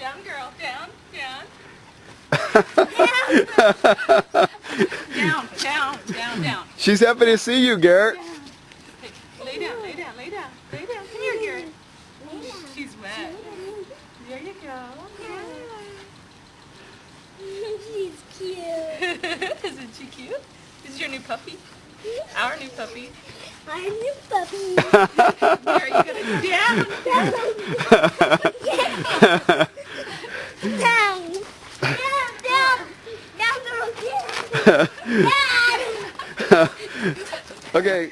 Down, girl. Down, down. Down, down. She's happy to see you, Garrett. Down. Lay down, lay down, lay down. Lay down. Come here, Garrett. She's wet. There you go. She's cute. Isn't she cute? This is your new puppy? Our new puppy. Our new puppy. There you go. Down. Down. Down. Down, little kid. Down. Okay.